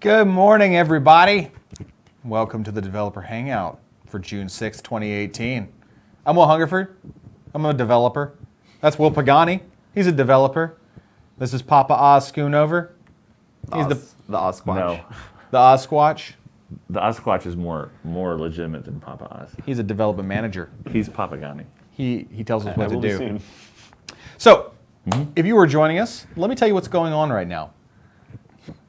Good morning, everybody. Welcome to the Developer Hangout for June 6th, 2018. I'm Will Hungerford. I'm a developer. That's Will Pagani. He's a developer. This is Papa Oz Schoonover. He's the Osquatch. No, the Osquatch. the Osquatch is more legitimate than Papa Oz. He's a development manager. He's Papagani. He tells us what to will be do. soon. So, if you were joining us, let me tell you what's going on right now.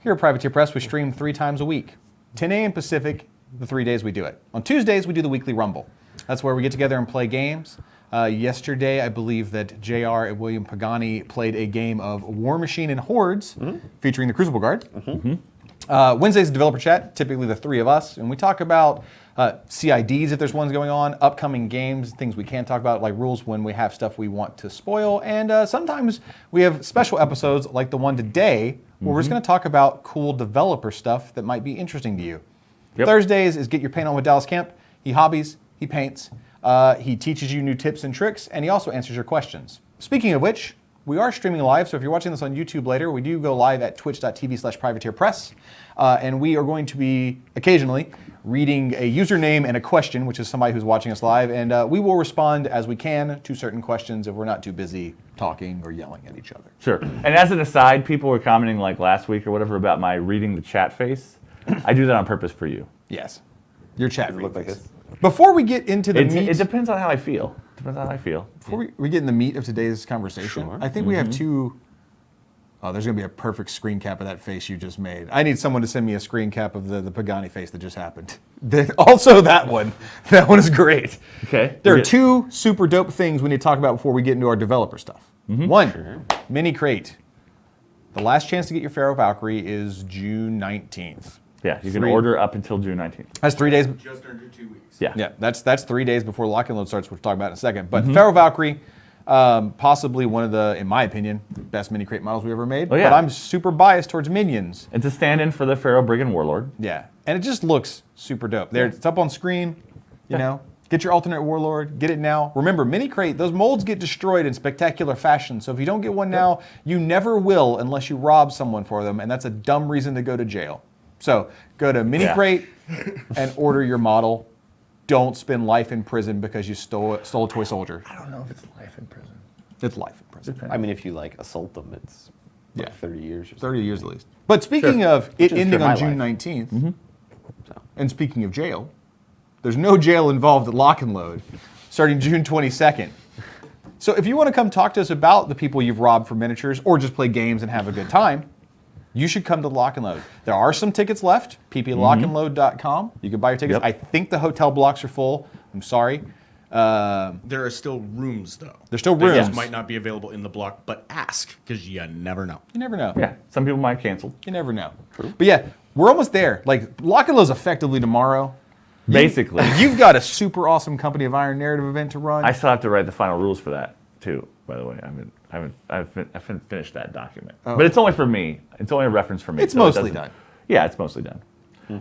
Here at Privateer Press, we stream 3 times a week. 10 a.m. Pacific, the 3 days we do it. On Tuesdays, we do the weekly Rumble. That's where we get together and play games. Yesterday, I believe that JR and William Pagani played a game of War Machine and Hordes, featuring the Crucible Guard. Wednesday's is developer chat, typically the 3 of us, and we talk about CIDs if there's ones going on, upcoming games, things we can't talk about, like rules when we have stuff we want to spoil, and sometimes we have special episodes like the one today, where we're just going to talk about cool developer stuff that might be interesting to you. Yep. Thursdays is Get Your Paint On with Dallas Kemp. He hobbies, he paints, he teaches you new tips and tricks, and he also answers your questions. Speaking of which, we are streaming live, so if you're watching this on YouTube later, we do go live at twitch.tv/privateerpress, and we are going to be occasionally reading a username and a question, which is somebody who's watching us live, and we will respond as we can to certain questions if we're not too busy talking or yelling at each other. Sure. And as an aside, people were commenting like last week or whatever about my reading the chat face. I do that on purpose for you. Yes. Your chat Does it look like face. this? Before we get into the meat, It depends on how I feel. before we get in the meat of today's conversation, Sure. I think we have two. Oh, there's going to be a perfect screen cap of that face you just made. I need someone to send me a screen cap of the Pagani face that just happened. Also, that one. That one is great. Okay. There are 2 super dope things we need to talk about before we get into our developer stuff. One, mini crate. The last chance to get your Pharaoh Valkyrie is June 19th. Yeah, you can 3 order up until June 19th. That's 3 days. Just under 2 weeks. Yeah. Yeah, that's 3 days before lock and load starts, which we'll talk about in a second. But Pharaoh Valkyrie, possibly one of the, in my opinion, best mini crate models we ever made. Oh, yeah. But I'm super biased towards minions. It's a stand-in for the Pharaoh Brigand Warlord. Yeah, and it just looks super dope. There, it's up on screen. You know, get your alternate warlord. Get it now. Remember, mini crate. Those molds get destroyed in spectacular fashion. So if you don't get one now, you never will unless you rob someone for them, and that's a dumb reason to go to jail. So go to mini crate and order your model. Don't spend life in prison because you stole a toy soldier. I don't know if it's life in prison. It's life in prison. I mean, if you like assault them, it's like Yeah. 30 years or something. 30 years at least. But speaking of it is ending for on my June life. 19th, and speaking of jail, there's no jail involved at Lock and Load starting June 22nd. So if you want to come talk to us about the people you've robbed for miniatures or just play games and have a good time, you should come to Lock and Load. There are some tickets left, pplockandload.com. You can buy your tickets. Yep. I think the hotel blocks are full. I'm sorry. There are still rooms, though. There's still They rooms. just might not be available in the block, but ask, because you never know. You never know. Yeah, some people might cancel. You never know. But yeah, we're almost there. Like, Lock and Load's effectively tomorrow. Basically. You've got a super awesome Company of Iron narrative event to run. I still have to write the final rules for that, too, by the way. I haven't finished that document. But it's only for me. It's only a reference for me. It's so it mostly doesn't- done. Yeah, it's mostly done.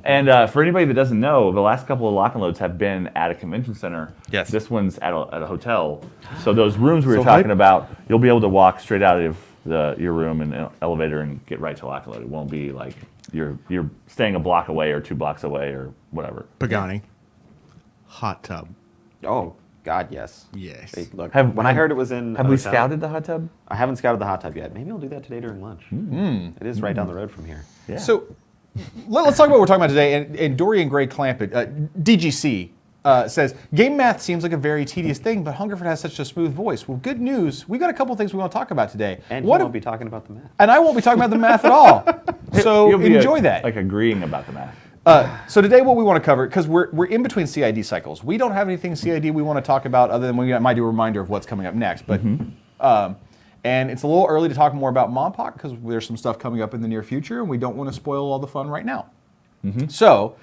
And for anybody that doesn't know, the last couple of lock and loads have been at a convention center. Yes. This one's at a hotel. So those rooms we were So talking hype. about, you'll be able to walk straight out of your room in an elevator and get right to lock and load. It won't be like you're staying a block away or 2 blocks away or whatever. Pagani. Hot tub. Oh, God, yes. Yes. Hey, look, Have- when I heard it was in Have a we hotel- scouted the hot tub? I haven't scouted the hot tub yet. Maybe I'll do that today during lunch. It is right down the road from here. Yeah. So let's talk about what we're talking about today. And Dorian Gray Clampett, DGC, says, game math seems like a very tedious thing, but Hungerford has such a smooth voice. Well, good news. We've got a couple things we want to talk about today. And What he if- won't be talking about the math. and I won't be talking about the math at all. So You'll be enjoy that. Like agreeing about the math. So today what we want to cover, because we're in between CID cycles. We don't have anything CID we want to talk about other than we might do a reminder of what's coming up next. But and it's a little early to talk more about Monpok because there's some stuff coming up in the near future and we don't want to spoil all the fun right now. So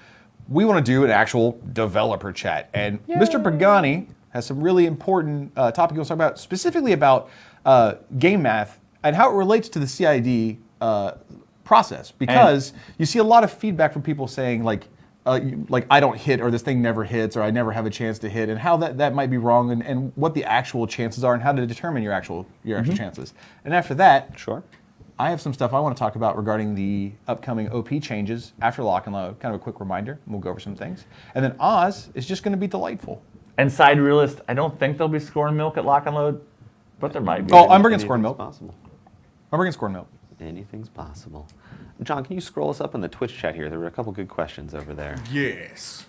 we want to do an actual developer chat. And Mr. Pagani has some really important topic he wants to talk about, specifically about game math and how it relates to the CID process. Because you see a lot of feedback from people saying like I don't hit, or this thing never hits, or I never have a chance to hit, and how that might be wrong, and what the actual chances are, and how to determine your actual chances. And after that, Sure. I have some stuff I want to talk about regarding the upcoming OP changes after lock and load. Kind of a quick reminder, and we'll go over some things. And then Oz is just going to be delightful. And side realist, I don't think they'll be scoring milk at lock and load, but there might be. Oh, I'm bringing scorn milk. Possible. I'm bringing scorn milk. Anything's possible. John, can you scroll us up in the Twitch chat here? There were a couple good questions over there. Yes.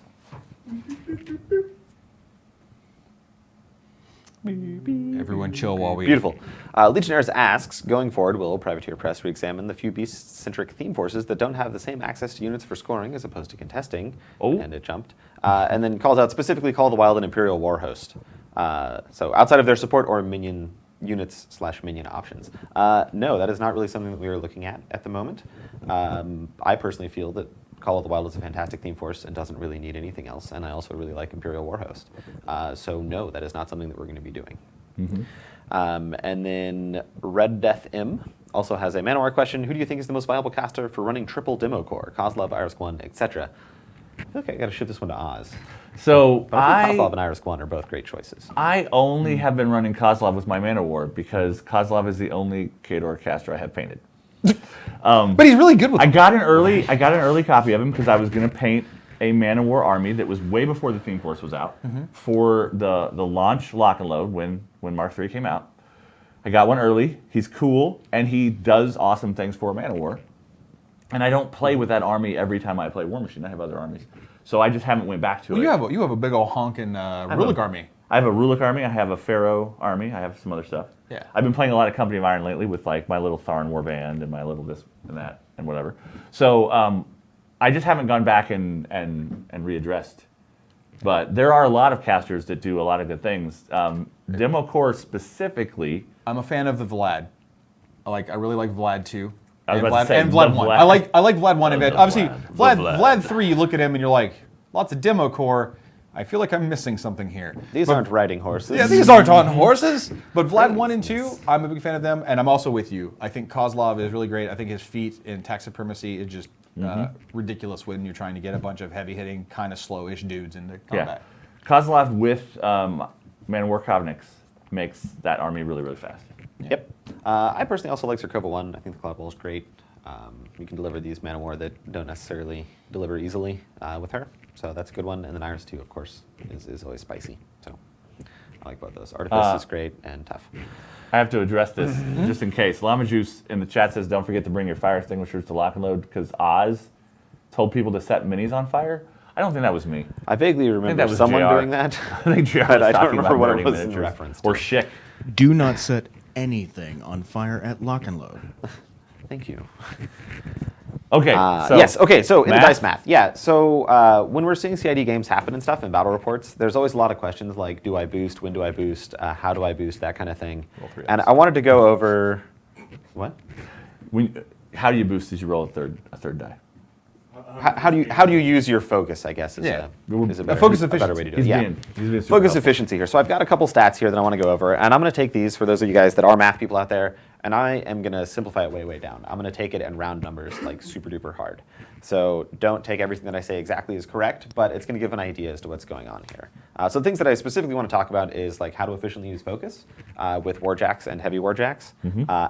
Everyone chill while we... Beautiful. Legionnaires asks, going forward, will Privateer Press re-examine the few beast-centric theme forces that don't have the same access to units for scoring as opposed to contesting? Oh. And it jumped. And then calls out specifically Call of the Wild and Imperial War Host. So outside of their support or minion units / minion options. No, that is not really something that we are looking at the moment. I personally feel that Call of the Wild is a fantastic theme force and doesn't really need anything else, and I also really like Imperial War Host. So no, that is not something that we're going to be doing. And then Red Death M also has a Manowar question. Who do you think is the most viable caster for running triple demo core? Kozlov, Iris 1, etc. I feel like I got to shift this one to Oz. So But I think Kozlov and Iris 1 are both great choices. I only have been running Kozlov with my Mana War because Kozlov is the only Khador caster I have painted. But he's really good with I got an early copy of him because I was going to paint a Mana War army that was way before the Theme Force was out for the launch lock and load when Mark III came out. I got one early. He's cool and he does awesome things for a Mana War. And I don't play with that army every time I play War Machine. I have other armies, so I just haven't went back to it. You have a big old honking Rulik army. I have a Rulik army. I have a Pharaoh army. I have some other stuff. Yeah. I've been playing a lot of Company of Iron lately with like my little Tharn Warband and my little this and that and whatever. So I just haven't gone back and readdressed. But there are a lot of casters that do a lot of good things. Demo Core specifically. I'm a fan of the Vlad. I really like Vlad too. I was And about to say, and Vlad the 1. Vlad. I like Vlad 1 and The obviously Vlad. Vlad 3, you look at him and you're like, lots of demo core. I feel like I'm missing something here. These aren't riding horses. Yeah, these aren't on horses. But Vlad 1 and 2, I'm a big fan of them, and I'm also with you. I think Kozlov is really great. I think his feat in Tax Supremacy is just ridiculous when you're trying to get a bunch of heavy-hitting, kind of slow-ish dudes into combat. Yeah. Kozlov with Man War Covenants makes that army really, really fast. Yeah. Yep. I personally also like Zerkova 1. I think the Cloud Bowl is great. You can deliver these Mana War that don't necessarily deliver easily with her. So that's a good one. And then Iris 2, of course, is always spicy. So I like both those. Artifice is great and tough. I have to address this just in case. Llama Juice in the chat says, don't forget to bring your fire extinguishers to lock and load because Oz told people to set minis on fire. I don't think that was me. I vaguely remember that was someone JR. doing that. I think JR But was I don't talking remember about what it burning was in miniatures. reference Or to. Schick. Do not set anything on fire at lock and load. Thank you. Okay. Yes, okay, so in the math? dice math. Yeah, so when we're seeing CID games happen and stuff in battle reports, there's always a lot of questions like, do I boost, when do I boost, how do I boost, that kind of thing. Roll 3 And dice. I wanted to go over, what? How do you boost as you roll a third die? How do you use your focus, I guess, is Yeah. a better, Focus a better efficiency. way to do it. He's Yeah. being super Focus helpful. efficiency here. So I've got a couple stats here that I want to go over, and I'm going to take these for those of you guys that are math people out there, and I am going to simplify it way, way down. I'm going to take it and round numbers like super duper hard. So don't take everything that I say exactly as correct, but it's going to give an idea as to what's going on here. So things that I specifically want to talk about is like how to efficiently use focus with warjacks and heavy warjacks,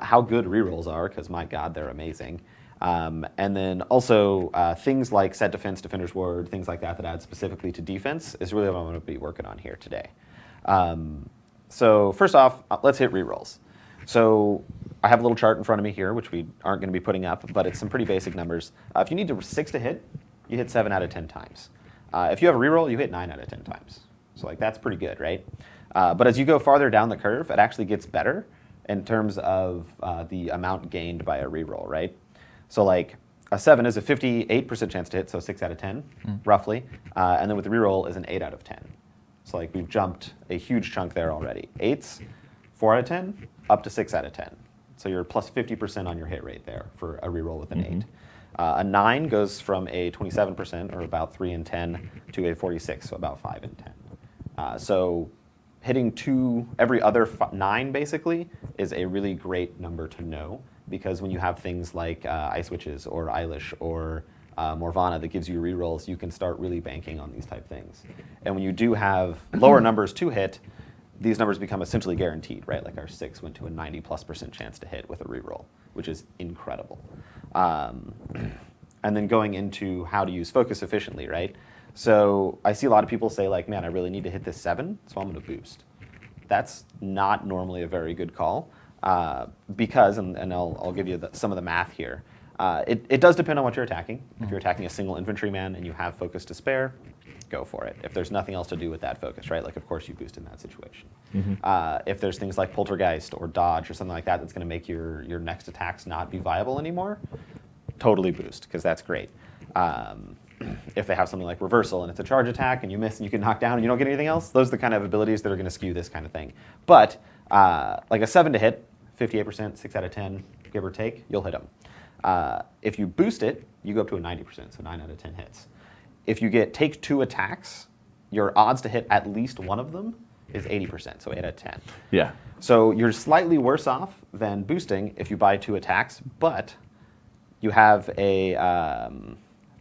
how good rerolls are, because my god, they're amazing. And then also things like set defense, defender's ward, things like that add specifically to defense is really what I'm going to be working on here today. So first off, let's hit rerolls. So I have a little chart in front of me here, which we aren't going to be putting up, but it's some pretty basic numbers. If you need 6 to hit, you hit 7 out of 10 times. If you have a reroll, you hit 9 out of 10 times. So like that's pretty good, right? But as you go farther down the curve, it actually gets better in terms of the amount gained by a reroll, right? So like a 7 is a 58% chance to hit, so 6 out of 10, roughly. And then with the reroll is an 8 out of 10. So like we've jumped a huge chunk there already. 8s, 4 out of 10, up to 6 out of 10. So you're plus 50% on your hit rate there for a reroll with an 8. A 9 goes from a 27%, or about 3 in 10, to a 46, so about 5 in 10. So hitting every other 9, basically, is a really great number to know, because when you have things like Ice Witches or Eilish or Morvana that gives you rerolls, you can start really banking on these type things. And when you do have lower numbers to hit, these numbers become essentially guaranteed, right? Like our 6 went to a 90+% chance to hit with a reroll, which is incredible. And then going into how to use focus efficiently, right? So I see a lot of people say like, man, I really need to hit this 7, so I'm going to boost. That's not normally a very good call because, and I'll give you some of the math here. It does depend on what you're attacking. If you're attacking a single infantryman and you have focus to spare, go for it. If there's nothing else to do with that focus, right? Like, of course, you boost in that situation. If there's things like poltergeist or dodge or something like that that's going to make your next attacks not be viable anymore, totally boost, because that's great. If they have something like reversal and it's a charge attack and you miss and you can knock down and you don't get anything else, those are the kind of abilities that are going to skew this kind of thing. But like a 7 to hit, 58%, 6 out of 10, give or take, you'll hit them. If you boost it, you go up to a 90%, so 9 out of 10 hits. If you take 2 attacks, your odds to hit at least one of them is 80%, so 8 out of 10. Yeah. So you're slightly worse off than boosting if you buy 2 attacks, but you have a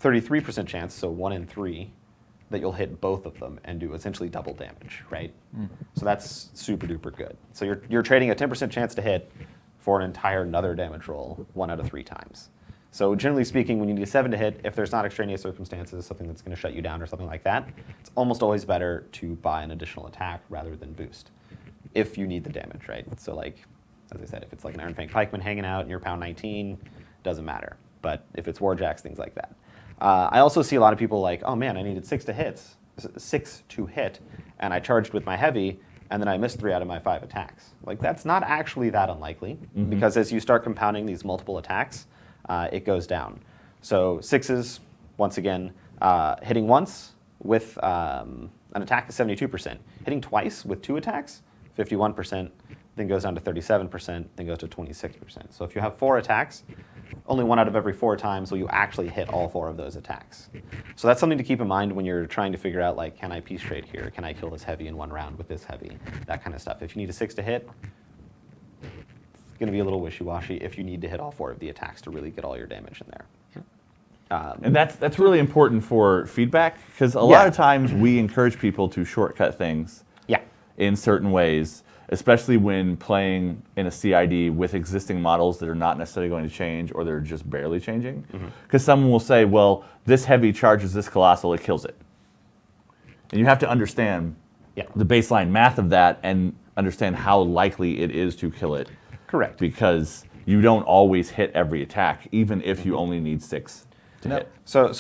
33% chance, so 1 in 3, that you'll hit both of them and do essentially double damage, right? So that's super duper good. So you're trading a 10% chance to hit for an entire another damage roll 1 out of 3 times. So generally speaking, when you need a 7 to hit, if there's not extraneous circumstances, something that's going to shut you down or something like that, it's almost always better to buy an additional attack rather than boost, if you need the damage, right? So like, as I said, if it's like an Iron Fang Pikeman hanging out and you're pound 19, doesn't matter. But if it's Warjacks, things like that. I also see a lot of people like, oh man, I needed 6 to hit, and I charged with my heavy, and then I missed 3 out of my 5 attacks. Like, that's not actually that unlikely, because as you start compounding these multiple attacks, it goes down. So 6s, once again, hitting once with an attack is 72%. Hitting twice with 2 attacks, 51%, then goes down to 37%, then goes to 26%. So if you have 4 attacks, only 1 out of every 4 times will you actually hit all 4 of those attacks. So that's something to keep in mind when you're trying to figure out, like, can I piece trade here? Can I kill this heavy in 1 round with this heavy? That kind of stuff. If you need a 6 to hit, it's going to be a little wishy-washy if you need to hit all 4 of the attacks to really get all your damage in there. And that's really important for feedback, because a lot of times we encourage people to shortcut things in certain ways, especially when playing in a CID with existing models that are not necessarily going to change or they're just barely changing. Because someone will say, well, this heavy charges this colossal, it kills it. And you have to understand the baseline math of that and understand how likely it is to kill it. Correct. Because you don't always hit every attack, even if you only need 6 to hit. So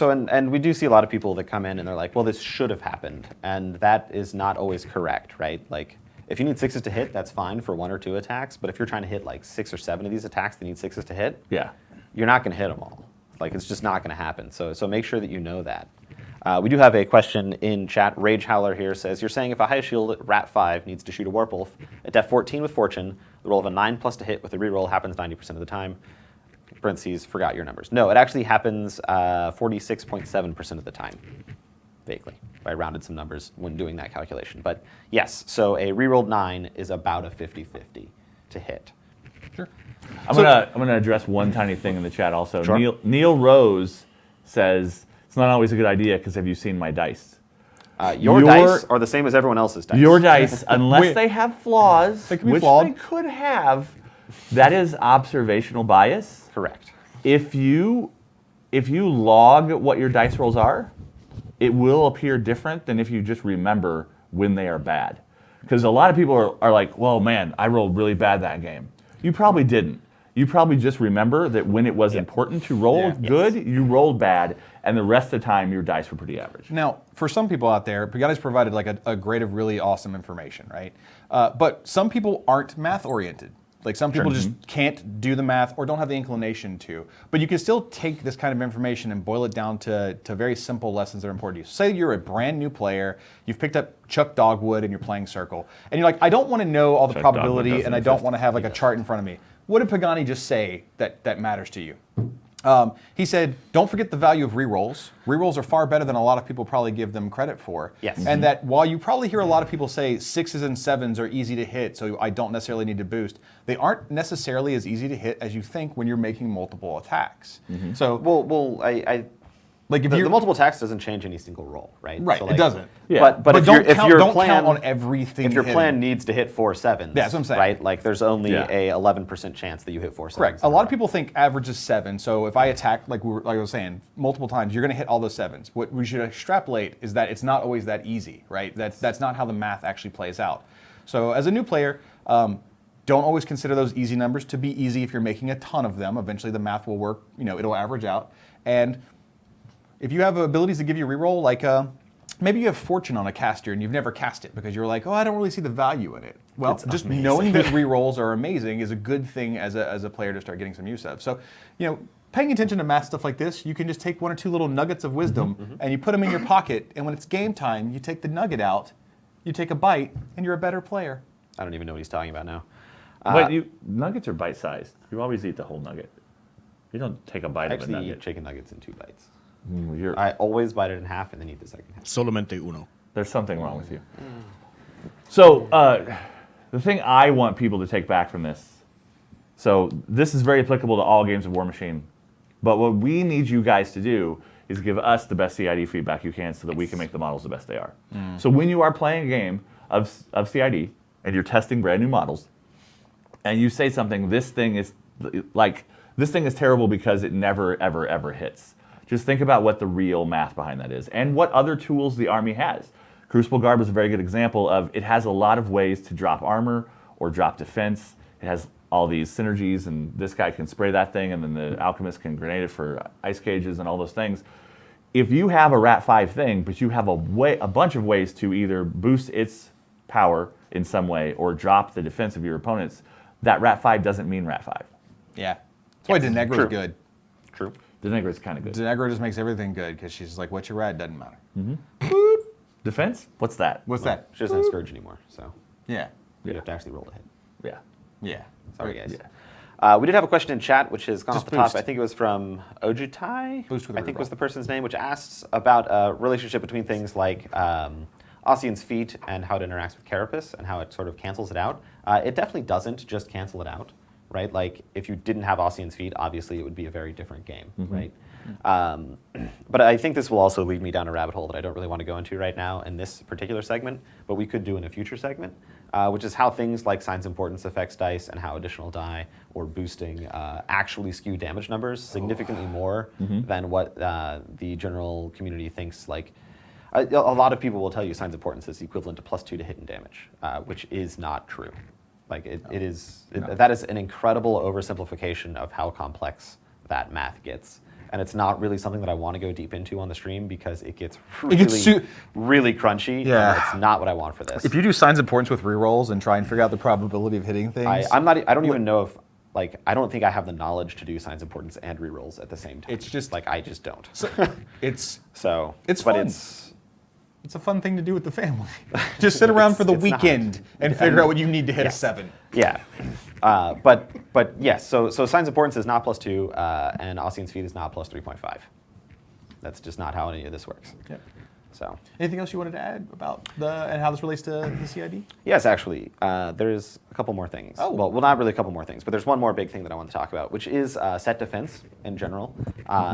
we do see a lot of people that come in and they're like, well, this should have happened. And that is not always correct, right? Like, if you need 6s to hit, that's fine for 1 or 2 attacks. But if you're trying to hit like 6 or 7 of these attacks that need 6s to hit, you're not going to hit them all. Like, it's just not going to happen. So make sure that you know that. We do have a question in chat. Rage Howler here says, you're saying if a high shield Rat 5 needs to shoot a Warp Wolf at def 14 with Fortune, the roll of a 9+ to hit with a reroll happens 90% of the time. Parentheses, forgot your numbers. No, it actually happens 46.7% of the time. Vaguely. I rounded some numbers when doing that calculation. But yes, so a rerolled 9 is about a 50-50 to hit. Sure. I'm gonna address one tiny thing in the chat also. Sure. Neil Rose says, it's not always a good idea because have you seen my dice? Your dice are the same as everyone else's dice. Your dice, unless they have flaws, They can be which flawed. they could have, that is observational bias. Correct. If you log what your dice rolls are, it will appear different than if you just remember when they are bad. Because a lot of people are like, well, man, I rolled really bad that game. You probably didn't. You probably just remember that when it was important to roll good, you rolled bad, and the rest of the time your dice were pretty average. Now, for some people out there, Pagani's provided like a grade of really awesome information, right? But some people aren't math-oriented. Like some people just can't do the math or don't have the inclination to. But you can still take this kind of information and boil it down to very simple lessons that are important to you. Say you're a brand new player, you've picked up Chuck Dogwood and you're playing Circle. And you're like, I don't want to know all the probability and I don't want to have like a chart in front of me. What did Pagani just say that matters to you? He said, don't forget the value of rerolls. Rerolls are far better than a lot of people probably give them credit for. Yes. And that while you probably hear a lot of people say 6s and 7s are easy to hit, so I don't necessarily need to boost, they aren't necessarily as easy to hit as you think when you're making multiple attacks. So, Well, Like if the multiple attacks doesn't change any single roll, right? Right, So, it doesn't. Yeah. But if don't your count plan on everything. if your hitting. plan needs to hit 4 sevens, Yeah, that's what I'm saying. right? Like there's only Yeah. a 11% chance that you hit 4 sevens. Correct. A lot of people think average is 7. So if I attack, like I was saying, multiple times, you're going to hit all those 7s. What we should extrapolate is that it's not always that easy, right? That's not how the math actually plays out. So as a new player, don't always consider those easy numbers to be easy. If you're making a ton of them, eventually the math will work. It'll average out. And if you have abilities that give you reroll, like maybe you have fortune on a caster and you've never cast it because you're like, oh, I don't really see the value in it. Well, It's just amazing. knowing that rerolls are amazing is a good thing as a player to start getting some use of. So, paying attention to math stuff like this, you can just take 1 or 2 little nuggets of wisdom and you put them in your pocket. And when it's game time, you take the nugget out, you take a bite, and you're a better player. I don't even know what he's talking about now. Wait, nuggets are bite-sized. You always eat the whole nugget. You don't take a bite I of a actually nugget. eat chicken nuggets in 2 bites. You're, I always bite it in half and then eat the second half. Solamente uno. There's something wrong with you. So the thing I want people to take back from this, so this is very applicable to all games of War Machine, but what we need you guys to do is give us the best CID feedback you can so that we can make the models the best they are. So when you are playing a game of CID and you're testing brand new models, and you say something, this thing is terrible because it never, ever, ever hits. Just think about what the real math behind that is and what other tools the Army has. Crucible Garb is a very good example of it has a lot of ways to drop armor or drop defense. It has all these synergies, and this guy can spray that thing, and then the Alchemist can grenade it for ice cages and all those things. If you have a Rat 5 thing, but you have a bunch of ways to either boost its power in some way or drop the defense of your opponents, that Rat 5 doesn't mean Rat 5. Yeah. That's why Denegra's True. good. True. Denegra is kind of good. Denegra just makes everything good because she's like, what's your rat? Doesn't matter. Defense? What's that? What's that? She doesn't have Scourge anymore, so Yeah. you'd have to actually roll to hit. Yeah. Yeah. Sorry, guys. Yeah. We did have a question in chat, which has gone Just off the top. boost. I think it was from Ojutai, Boost with a I think reroll. was the person's name, which asks about a relationship between things like Ossian's Feet and how it interacts with Carapace and how it sort of cancels it out. It definitely doesn't just cancel it out, right? Like, if you didn't have Ossian's Feet, obviously it would be a very different game, right? But I think this will also lead me down a rabbit hole that I don't really want to go into right now in this particular segment, but we could do in a future segment, which is how things like Signs Importance affects dice and how additional die or boosting actually skew damage numbers significantly more than what the general community thinks. Like, a lot of people will tell you Signs Importance is equivalent to +2 to hit and damage, which is not true. Like, that is an incredible oversimplification of how complex that math gets. And it's not really something that I want to go deep into on the stream because it gets really crunchy. Yeah. And it's not what I want for this. If you do Signs of Importance with rerolls and try and figure out the probability of hitting things, I don't even know if, like, I don't think I have the knowledge to do Signs of Importance and rerolls at the same time. It's just- like, I just don't. it's It's fun. It's a fun thing to do with the family. Just sit around for the it's not. weekend and figure out what you need to hit Yes. a 7. Yeah. But yes, so Signs of Importance is not +2, and Ossian's Feet is not +3.5. That's just not how any of this works. Yep. So Anything else you wanted to add about and how this relates to the CID? yes, actually, there's a couple more things. Oh. Well, not really a couple more things, but there's one more big thing that I want to talk about, which is set defense in general.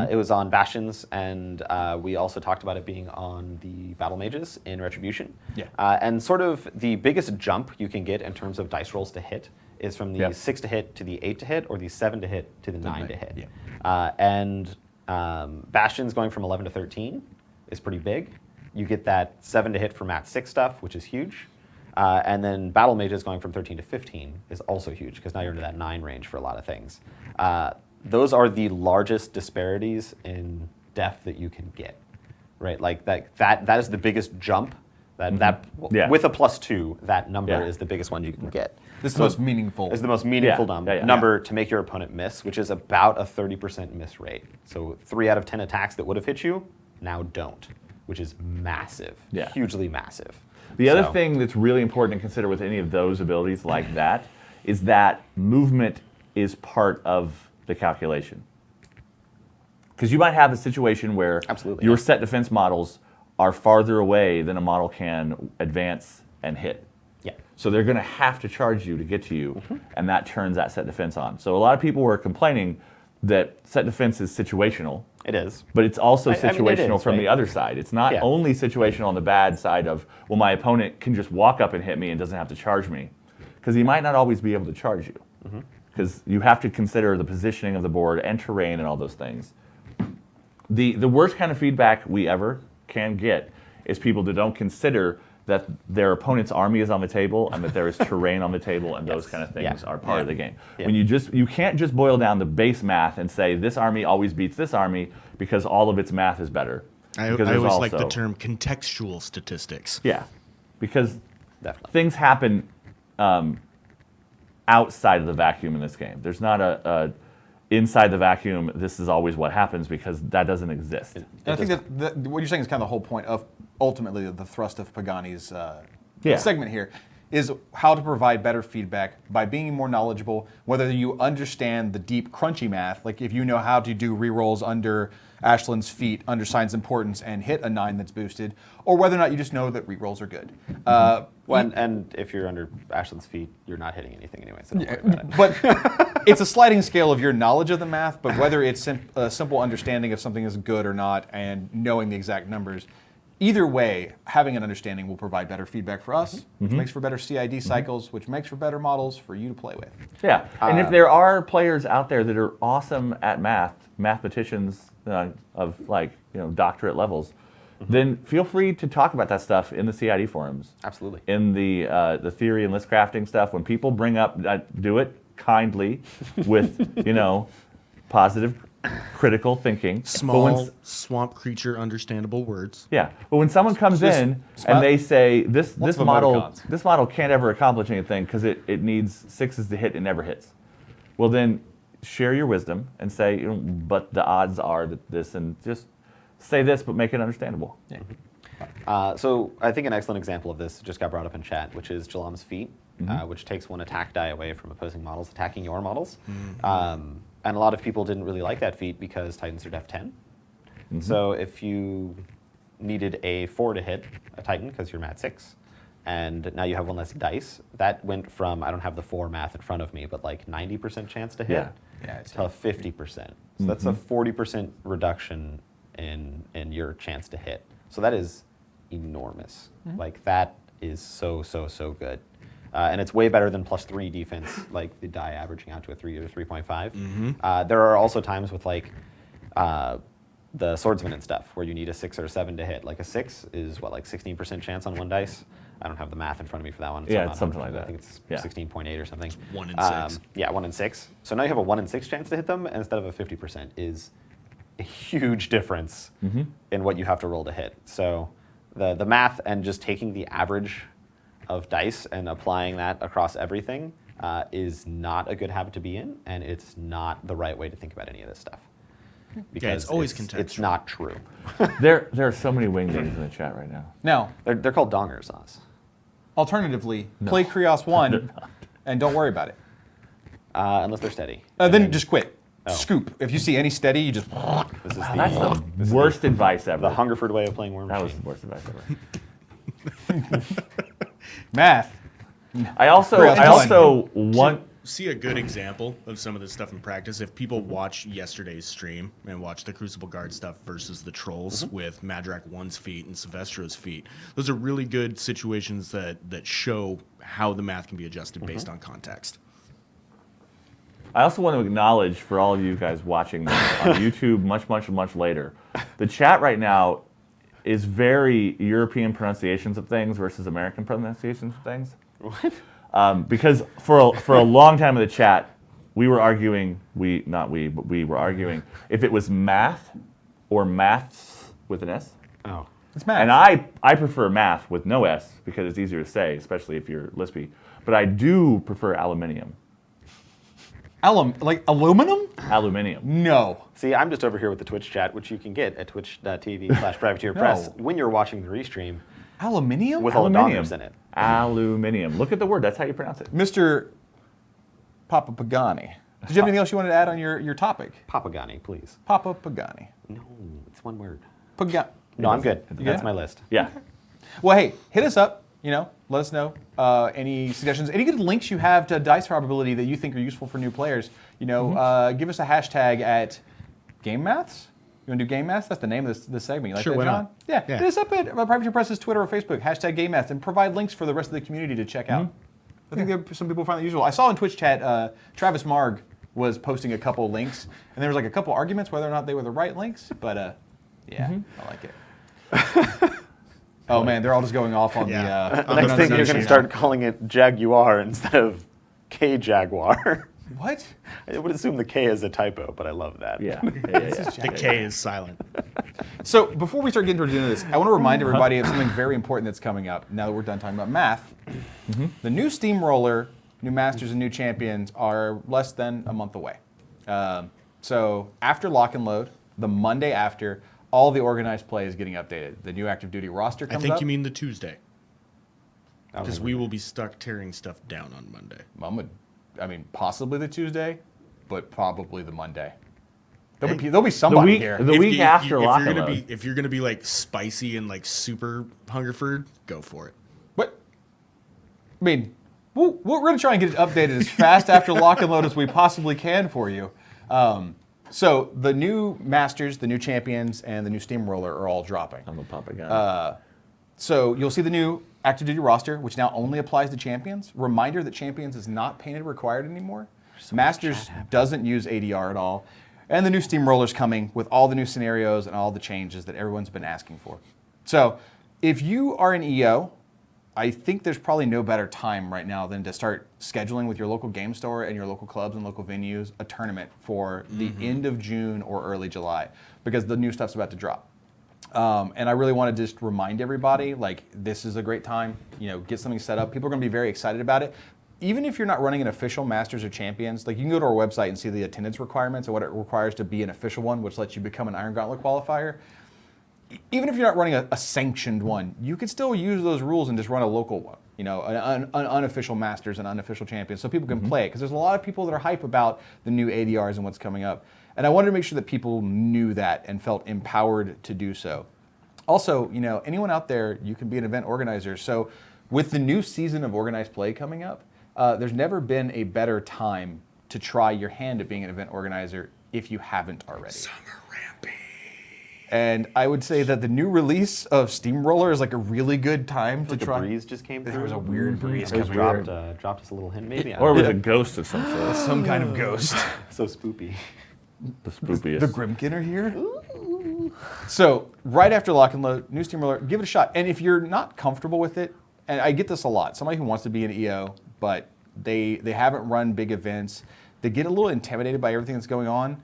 It was on Bastions, and we also talked about it being on the Battle Mages in Retribution. Yeah. And sort of the biggest jump you can get in terms of dice rolls to hit is from the Yep. 6 to hit to the 8 to hit, or the 7 to hit to the 9 to hit. Yeah. And Bastions going from 11 to 13 is pretty big. You get that 7 to hit for Mat 6 stuff, which is huge. And then Battle Mages going from 13 to 15 is also huge, because now you're into that 9 range for a lot of things. Those are the largest disparities in depth that you can get, right? Like that is the biggest jump. Yeah. With a +2, that number Yeah. is the biggest one you can get. This is the most meaningful. Is the most meaningful Yeah. number to make your opponent miss, which is about a 30% miss rate. So 3 out of 10 attacks that would have hit you now don't, which is massive, Yeah. hugely massive. The other So- thing that's really important to consider with any of those abilities like that is that movement is part of the calculation. Because you might have a situation where Absolutely, your yeah. set defense models are farther away than a model can advance and hit. Yeah. So they're going to have to charge you to get to you, and that turns that set defense on. So a lot of people were complaining, that set defense is situational. It is. But it's also I mean, it situational is, from right? the other side. It's not Yeah. only situational on the bad side of, well, my opponent can just walk up and hit me and doesn't have to charge me. Because he might not always be able to charge you. Because you have to consider the positioning of the board and terrain and all those things. The worst kind of feedback we ever can get is people that don't consider that their opponent's army is on the table and that there is terrain on the table and those kind of things are part of the game. Yeah. When you can't just boil down the base math and say this army always beats this army because all of its math is better. I Because always there's like the also- term contextual statistics. Yeah, because Definitely. things happen outside of the vacuum in this game. There's not a inside the vacuum, this is always what happens, because that doesn't exist. And I think that what you're saying is kind of the whole point of ultimately the thrust of Pagani's Yeah. segment here is how to provide better feedback by being more knowledgeable, whether you understand the deep, crunchy math, like if you know how to do rerolls under Ashland's feat, under Sign's Importance, and hit a 9 that's boosted, or whether or not you just know that rerolls are good. And if you're under Ashland's feet, you're not hitting anything anyway, so don't worry about it. But it's a sliding scale of your knowledge of the math, but whether it's a simple understanding if something is good or not and knowing the exact numbers, either way, having an understanding will provide better feedback for us, which makes for better CID cycles, which makes for better models for you to play with. Yeah, and if there are players out there that are awesome at math, mathematicians of doctorate levels, then feel free to talk about that stuff in the CID forums. Absolutely. In the theory and list crafting stuff, when people bring up, do it kindly with positive, critical thinking. But Small swamp creature understandable words. yeah, but when someone comes Just in smile- and they say this Lots of model emoticons. can't ever accomplish anything because it needs 6s to hit and never hits, well then share your wisdom and say, but the odds are that this, and just say this, but make it understandable. Yeah. So I think an excellent example of this just got brought up in chat, which is Jalam's feat, which takes one attack die away from opposing models attacking your models. And a lot of people didn't really like that feat because Titans are def 10. So if you needed a 4 to hit a Titan because you're mat 6, and now you have one less dice, that went from, I don't have the 4 math in front of me, but like 90% chance to hit to 50%. So that's a 40% reduction in your chance to hit. So that is enormous. Like that is so good. And it's way better than +3 defense, like the die averaging out to a 3 or 3.5. There are also times with the swordsman and stuff where you need a 6 or a 7 to hit. Like a 6 is what, like 16% chance on one dice? I don't have the math in front of me for that one. Yeah, I'm it's not something 100%, like I that. think it's Yeah. 16.8 or something. 1 in 6. Yeah, 1 in 6. So now you have a 1 in 6 chance to hit them instead of a 50% is a huge difference in what you have to roll to hit. So the math and just taking the average of dice and applying that across everything is not a good habit to be in, and it's not the right way to think about any of this stuff. Because it's always it's contextual. not true. There are so many wingdings in the chat right now. Now, They're called dongers, Oz. alternatively, play Krios 1 and don't worry about it. Unless they're steady. Then just quit. Oh. Scoop. If you see any steady, you just. This is That's the worst advice ever. the Hungerford way of playing War That Machine. was the worst advice ever. Math. I also want. See a good example of some of this stuff in practice. If people watch yesterday's stream and watch the Crucible Guard stuff versus the Trolls with Madrak 1's feat and Sylvestro's feat, those are really good situations that show how the math can be adjusted based on context. I also want to acknowledge for all of you guys watching this on YouTube much later, the chat right now is very European pronunciations of things versus American pronunciations of things. What? Because for a long time in the chat, we were arguing, we were arguing if it was math or maths with an S. Oh. It's math. And I prefer math with no S because it's easier to say, especially if you're lispy. But I do prefer aluminium. Like aluminum? Aluminium. No. See, I'm just over here with the Twitch chat, which you can get at twitch.tv/privateerpress when you're watching the restream Aluminium? with all the Aluminium. dongers in it. Aluminium. Look at the word. That's how you pronounce it. Mr. Papa Pagani. Did you have anything else you wanted to add on your topic? Papagani, please. Papa Pagani. No, it's one word. Pagani. No, I'm good. good? That's my list. Yeah. Well, hey, hit us up. let us know any suggestions, any good links you have to dice probability that you think are useful for new players. Give us a hashtag at Game Maths. You want to do Game Maths? That's the name of this segment. You like Sure, that, why John? not? Yeah. Yeah. Hit us up at Privateer Press's Twitter or Facebook, hashtag Game Maths, and provide links for the rest of the community to check out. I think some people find that useful. I saw in Twitch chat, Travis Marg was posting a couple links, and there was like a couple arguments whether or not they were the right links, but I like it. Oh man, they're all just going off on Yeah. The next thing you're going to start calling it Jaguar instead of K Jaguar. What? I would assume the K is a typo, but I love that. Yeah. The K is silent. So before we start getting into this, I want to remind everybody of something very important that's coming up. Now that we're done talking about math, the new Steamroller, new Masters, and new Champions are less than a month away. So after Lock and Load, the Monday after, all the organized play is getting updated. The new active duty roster I comes think up. you mean the Tuesday. Because we will be stuck tearing stuff down on Monday. Possibly the Tuesday, but probably the Monday. There'll be somebody here. The week after if Lock you're and gonna Load. if you're gonna be like spicy and like super Hungerford, go for it. But we're going to try and get it updated as fast after Lock and Load as we possibly can for you. So the new Masters, the new Champions, and the new Steamroller are all dropping. I'm a Papa guy. So you'll see the new active duty roster, which now only applies to Champions. Reminder that Champions is not painted required anymore. Masters doesn't use ADR at all. And the new Steamroller's coming with all the new scenarios and all the changes that everyone's been asking for. So if you are an EO, I think there's probably no better time right now than to start scheduling with your local game store and your local clubs and local venues a tournament for the end of June or early July, because the new stuff's about to drop. And I really want to just remind everybody, like, this is a great time. Get something set up. People are going to be very excited about it. Even if you're not running an official Masters or Champions, like, you can go to our website and see the attendance requirements and what it requires to be an official one, which lets you become an Iron Gauntlet qualifier. Even if you're not running a sanctioned one, you can still use those rules and just run a local one, an unofficial Masters and unofficial Champions, so people can play it. Because there's a lot of people that are hype about the new ADRs and what's coming up. And I wanted to make sure that people knew that and felt empowered to do so. Also, anyone out there, you can be an event organizer. So with the new season of organized play coming up, there's never been a better time to try your hand at being an event organizer if you haven't already. Summer Rampage. And I would say that the new release of Steamroller is like a really good time to The try. breeze just came through. There was a weird breeze It was coming dropped us a little hint, maybe. Or was it a ghost of some sort? some kind of ghost. So spoopy. The spoopiest. The Grimkin are here. So right after Lock and Load, new Steamroller, give it a shot. And if you're not comfortable with it, and I get this a lot, somebody who wants to be an EO, but they haven't run big events, they get a little intimidated by everything that's going on,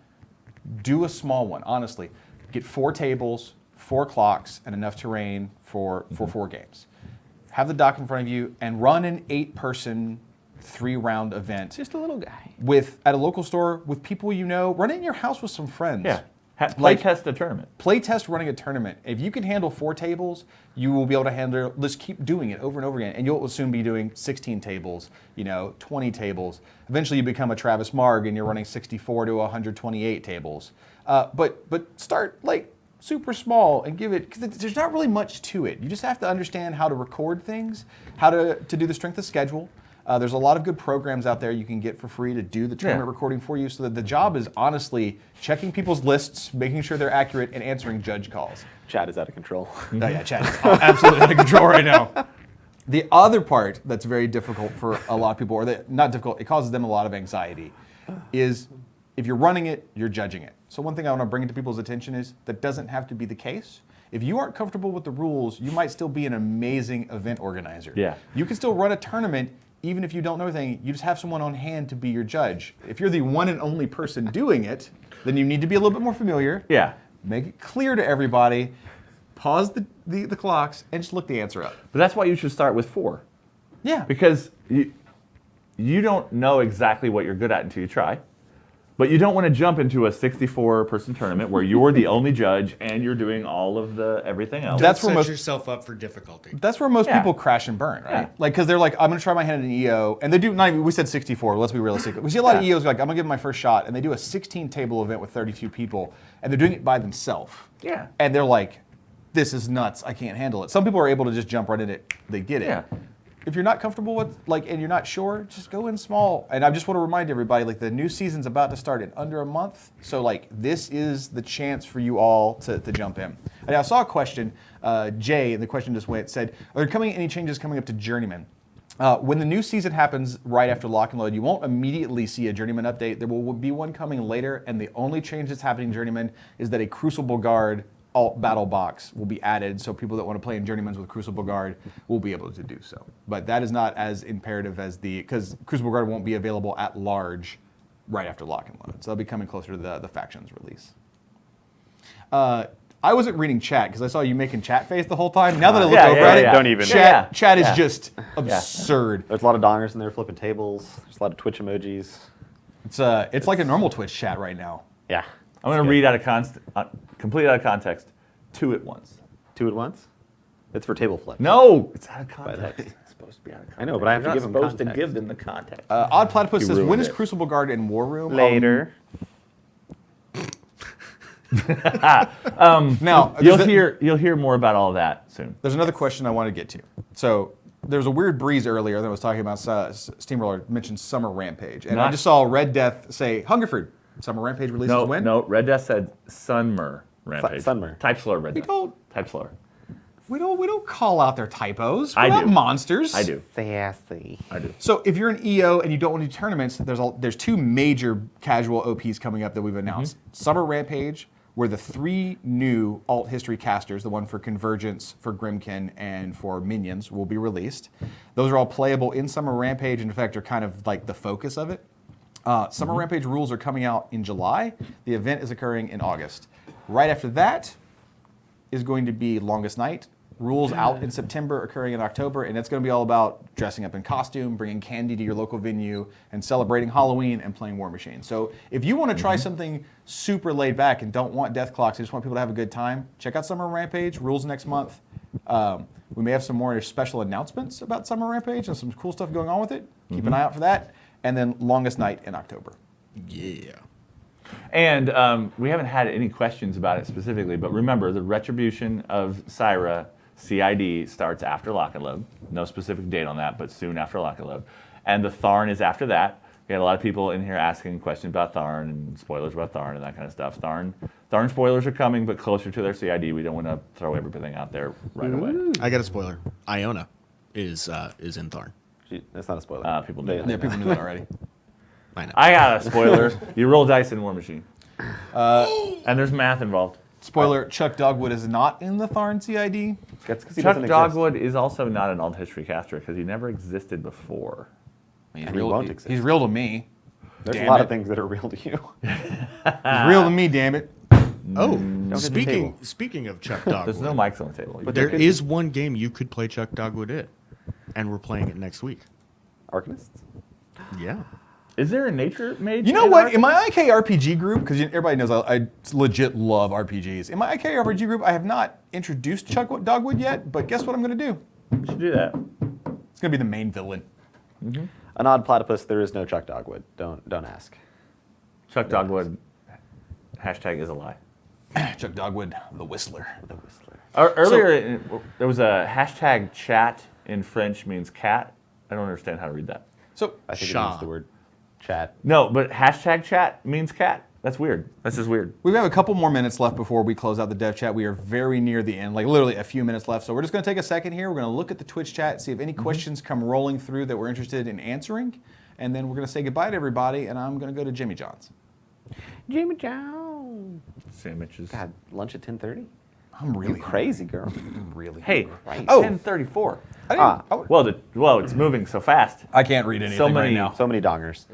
do a small one, honestly. Get 4 tables, 4 clocks, and enough terrain for 4 games. Have the dock in front of you and run an 8-person, 3-round event. Just a little guy. At a local store with people you know. Run it in your house with some friends. Yeah. Play test a tournament. Play test running a tournament. If you can handle 4 tables, you will be able to handle. Let's keep doing it over and over again, and you'll soon be doing 16 tables. 20 tables. Eventually, you become a Travis Marg, and you're running 64 to 128 tables. But start like super small and give it, because there's not really much to it. You just have to understand how to record things, how to do the strength of schedule. There's a lot of good programs out there you can get for free to do the tournament recording for you, so that the job is honestly checking people's lists, making sure they're accurate, and answering judge calls. Chat is out of control. Oh yeah, chat is absolutely out of control right now. The other part that's very difficult for a lot of people, or not difficult, it causes them a lot of anxiety, is if you're running it, you're judging it. So one thing I want to bring to people's attention is that doesn't have to be the case. If you aren't comfortable with the rules, you might still be an amazing event organizer. Yeah. You can still run a tournament even if you don't know anything. You just have someone on hand to be your judge. If you're the one and only person doing it, then you need to be a little bit more familiar. Yeah. Make it clear to everybody. Pause the clocks and just look the answer up. But that's why you should start with 4. Yeah. Because you don't know exactly what you're good at until you try. But you don't want to jump into a 64-person tournament where you're the only judge and you're doing all of the everything else. That's Don't where set most- yourself up for difficulty. That's where most Yeah. people crash and burn, right? Yeah. Like, because they're like, I'm going to try my hand at an EO. And they do, not even, we said 64, let's be realistic. We see a lot of Yeah. EOs like, I'm going to give them my first shot. And they do a 16-table event with 32 people. And they're doing it by themselves. Yeah. And they're like, this is nuts, I can't handle it. Some people are able to just jump right in it, they get it. Yeah. If you're not comfortable with, and you're not sure, just go in small. And I just want to remind everybody, the new season's about to start in under a month. So, this is the chance for you all to jump in. And I saw a question, Jay, and the question just said, are there any changes coming up to Journeyman? When the new season happens right after Lock and Load, you won't immediately see a Journeyman update. There will be one coming later, and the only change that's happening in Journeyman is that a Crucible Guard alt battle box will be added, so people that want to play in Journeymans with Crucible Guard will be able to do so. But that is not as imperative as because Crucible Guard won't be available at large right after Lock and Load. So they'll be coming closer to the factions release. I wasn't reading chat because I saw you making chat face the whole time. Now that I look over at it, Don't even. Chat is just absurd. There's a lot of dongers in there flipping tables. There's a lot of Twitch emojis. It's like a normal Twitch chat right now. Yeah. I'm going to read completely out of context. 2 at once. 2 at once? It's for table flip. No, it's out of context. It's supposed to be out of context. I know, but I have to give them supposed context. to give them the context. Odd Platypus You says, ruined when is it. Crucible Guard in War Room? Later. Now, You'll hear more about all that soon. there's another question I want to get to. So there was a weird breeze earlier that was talking about Steamroller mentioned Summer Rampage. And I Not- just saw Red Death say, Hungerford, Summer Rampage releases when? No, Red Death said Sunmer Rampage. Sunmer. Type slur, Red Death. don't- Type slur. We don't call out their typos. We're I not do. monsters. I do. Sassy. I do. So if you're an EO and you don't want to do tournaments, there's 2 major casual OPs coming up that we've announced. Summer Rampage, where the 3 new alt history casters, the one for Convergence, for Grimkin, and for Minions, will be released. Those are all playable in Summer Rampage, and in fact are kind of like the focus of it. Summer Rampage rules are coming out in July. The event is occurring in August. Right after that is going to be Longest Night. Rules out in September, occurring in October, and it's going to be all about dressing up in costume, bringing candy to your local venue, and celebrating Halloween and playing War Machine. So if you want to try something super laid back and don't want death clocks, you just want people to have a good time, check out Summer Rampage. Rules next month. We may have some more special announcements about Summer Rampage and some cool stuff going on with it. Keep an eye out for that. And then Longest Night in October. Yeah. And we haven't had any questions about it specifically, but remember, the Retribution of Syra CID starts after Lock and Load. No specific date on that, but soon after Lock and Load. And the Tharn is after that. We had a lot of people in here asking questions about Tharn and spoilers about Tharn and that kind of stuff. Tharn spoilers are coming, but closer to their CID. We don't want to throw everything out there right away. I got a spoiler. Iona is in Tharn. That's not a spoiler. People know. Yeah, people knew that already. I know. I got a spoiler. You roll dice in War Machine. And there's math involved. Spoiler, Chuck Dogwood is not in the Tharn CID. That's 'cause he Chuck doesn't exist. Dogwood is also not an alt history caster because he never existed before. He's And he won't exist. He's real to me. There's Damn a lot it. of things that are real to you. He's real to me, damn it. Oh, hit the speaking of Chuck Dogwood, There's no mics on the table. But there could is one game you could play Chuck Dogwood in, and we're playing it next week. Arcanists? Yeah. Is there a nature mage? You know in what? Arc? In my IK RPG group, because everybody knows I legit love RPGs. In my IK RPG group, I have not introduced Chuck Dogwood yet, but guess what I'm going to do? We should do that. It's going to be the main villain. An odd platypus, there is no Chuck Dogwood. Don't ask. Chuck Dogwood, hashtag is a lie. Chuck Dogwood, the Whistler. The Whistler. Earlier, there was a hashtag chat in French means cat. I don't understand how to read that. So, I think it Shaw. means the word chat. No, but hashtag chat means cat. That's weird. That's just weird. we have a couple more minutes left before we close out the dev chat. We are very near the end, like literally a few minutes left. So we're just going to take a second here. We're going to look at the Twitch chat, see if any questions come rolling through that we're interested in answering. And then we're going to say goodbye to everybody, and I'm going to go to Jimmy John's. Jimmy Jones. Sandwiches. God, lunch at 10:30? I'm really You crazy girl. I'm really Hey, hungry. Oh. 10:34. I didn't, Well, it's moving so fast. I can't read anything So right many- now. So many dongers.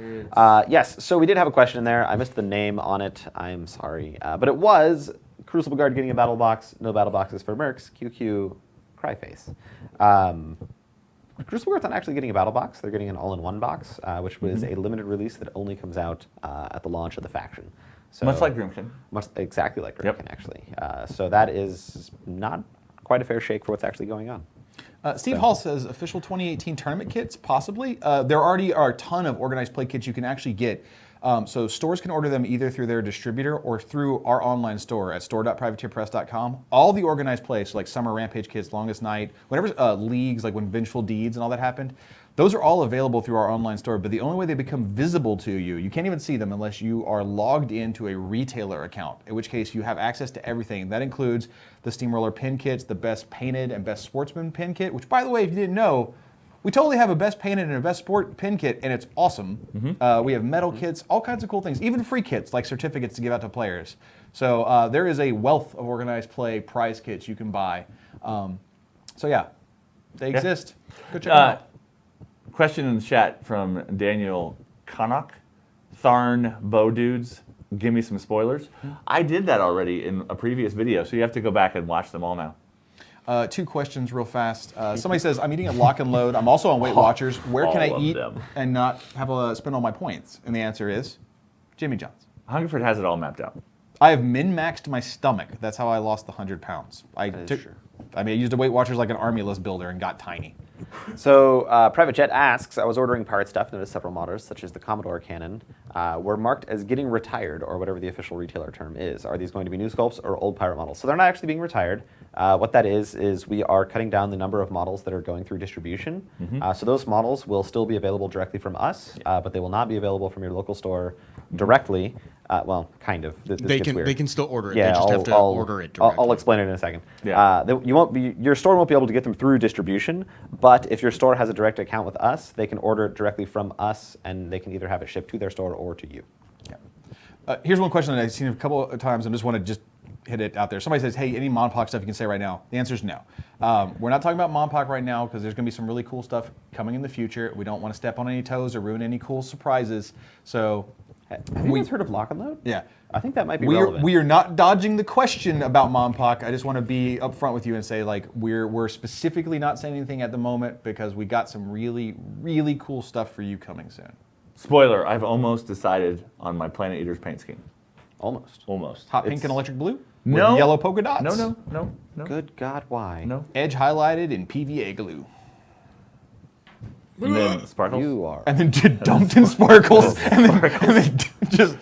Yes, so we did have a question in there. I missed the name on it. I'm sorry. But it was Crucible Guard getting a battle box. No battle boxes for Mercs. QQ Cryface. Crucible Guard's not actually getting a battle box. They're getting an all-in-one box, which was a limited release that only comes out at the launch of the faction. So Much like Grimkin. exactly like Grimkin, Yep. actually. So that is not quite a fair shake for what's actually going on. Steve Hall says official 2018 tournament kits, possibly. There already are a ton of organized play kits you can actually get. So stores can order them either through their distributor or through our online store at store.privateerpress.com. All the organized play, so like Summer Rampage Kids, Longest Night, whatever leagues, like when Vengeful Deeds and all that happened, those are all available through our online store, but the only way they become visible to you, you can't even see them unless you are logged into a retailer account, in which case you have access to everything. That includes the Steamroller pin kits, the Best Painted and Best Sportsman pin kit, which, by the way, if you didn't know, we totally have a Best Painted and a Best Sport pin kit, and it's awesome. We have medal kits, all kinds of cool things, even free kits like certificates to give out to players. So there is a wealth of organized play prize kits you can buy. So yeah, they exist. Go check them out. Question in the chat from Daniel Kanak. Tharn Bow Dudes, give me some spoilers. I did that already in a previous video, so you have to go back and watch them all now. 2 questions real fast. Somebody says, I'm eating at Lock and Load. I'm also on Weight Watchers. Where can I all of eat them. and not have spend all my points? And the answer is Jimmy John's. Hungerford has it all mapped out. I have min-maxed my stomach. That's how I lost the 100 pounds. I used a Weight Watchers like an army list builder and got tiny. So Private Jet asks, I was ordering pirate stuff, noticed several models, such as the Commodore cannon, were marked as getting retired, or whatever the official retailer term is. Are these going to be new sculpts or old pirate models? So they're not actually being retired. What that is we are cutting down the number of models that are going through distribution. So those models will still be available directly from us, but they will not be available from your local store directly. Well, kind of. This They gets can weird. they can still order it. Yeah, they just have to order it directly. I'll explain it in a second. Yeah. Your store won't be able to get them through distribution, but if your store has a direct account with us, they can order it directly from us, and they can either have it shipped to their store or to you. Here's one question that I've seen a couple of times. I just want to just hit it out there. Somebody says, hey, any Monpok stuff you can say right now? The answer is no. We're not talking about Monpok right now because there's going to be some really cool stuff coming in the future. We don't want to step on any toes or ruin any cool surprises. So Have you guys heard of Lock and Load? yeah. I think that might be We relevant. are not dodging the question about Monpok. I just want to be upfront with you and say, like, we're specifically not saying anything at the moment because we got some really, really cool stuff for you coming soon. Spoiler, I've almost decided on my Planet Eaters paint scheme. Almost. Almost. Hot pink It's- and electric blue? No. With yellow polka dots? No. Good God, why? No. Edge highlighted in PVA glue. And then sparkles. You are. And then dumped in sparkles. and then just...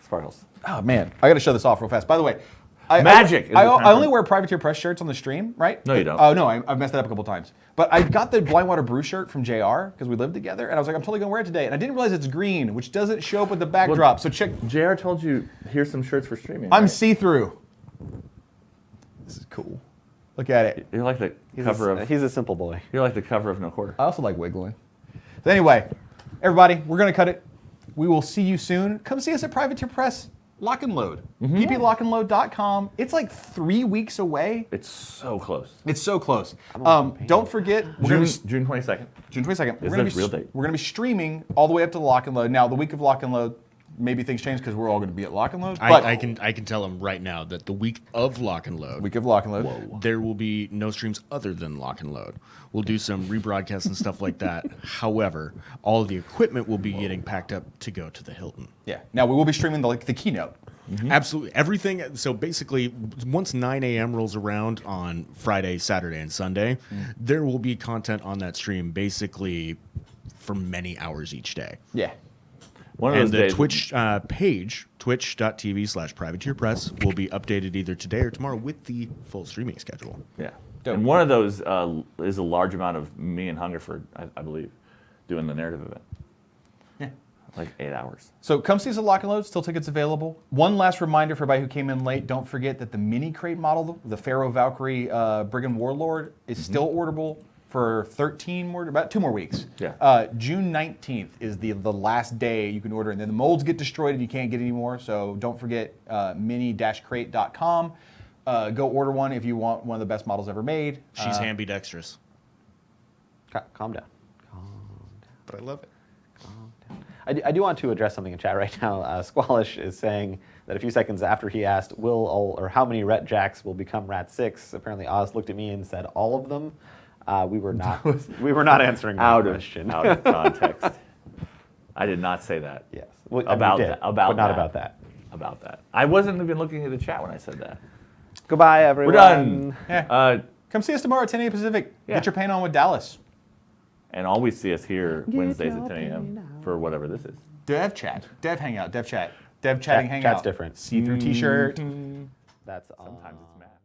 Sparkles. Oh, man. I got to show this off real fast. By the way, I Magic is I the term only for it. wear Privateer Press shirts on the stream, right? No, you don't. Oh, no, I've messed that up a couple times. But I got the Blind Water Brew shirt from JR because we lived together, and I was like, I'm totally going to wear it today. And I didn't realize it's green, which doesn't show up with the backdrop. So check. JR told you, here's some shirts for streaming. I'm right? see-through. This is cool. Look at it. You're like the cover of. He's a simple boy. You're like the cover of No Quarter. I also like wiggling. So anyway, everybody, we're going to cut it. We will see you soon. Come see us at Privateer Press Lock and Load. pplockandload.com. It's like 3 weeks away. It's so close. It's so close. Don't forget, we're June, gonna be, June 22nd. June 22nd. Is We're gonna the be, real date? We're going to be streaming all the way up to Lock and Load. Now, the week of Lock and Load, maybe things change because we're all going to be at Lock and Load. But I can tell them right now that the week of Lock and Load, week of Lock and Load. there will be no streams other than Lock and Load. We'll do some rebroadcasts and stuff like that. However, all of the equipment will be getting packed up to go to the Hilton. Yeah. Now, we will be streaming the keynote. Absolutely everything. So basically, once 9 a.m. rolls around on Friday, Saturday, and Sunday, there will be content on that stream basically for many hours each day. Yeah. One of And those the days. Twitch page, twitch.tv/privateerpress, will be updated either today or tomorrow with the full streaming schedule. Yeah. Dope. And one of those is a large amount of me and Hungerford, I believe, doing the narrative event. Yeah. Like 8 hours. So come see us at Lock and Load. Still tickets available. One last reminder for everybody who came in late. Don't forget that the mini crate model, the Pharaoh Valkyrie Brigand Warlord, is still orderable for about 2 more weeks. Yeah. June 19th is the last day you can order, and then the molds get destroyed and you can't get any more. So don't forget mini-crate.com. Go order one if you want one of the best models ever made. She's ambidextrous, Calm down. but I love it. I do want to address something in chat right now. Squalish is saying that a few seconds after he asked, how many Ret Jacks will become Rat 6, apparently Oz looked at me and said, all of them. We were not answering that question. Out of context. I did not say that. Yes. Well, About you did, that. About but not that. about that. About that. I wasn't even looking at the chat when I said that. Goodbye, everyone. We're done. Yeah. Come see us tomorrow at 10 a.m. Pacific. Yeah. Get your paint on with Dallas. And always see us here Wednesdays at 10 a.m. for whatever this is. Dev chat, dev hangout, dev chat, dev chatting hangout. Chat's different. See-through T-shirt. That's Sometimes it's Matt.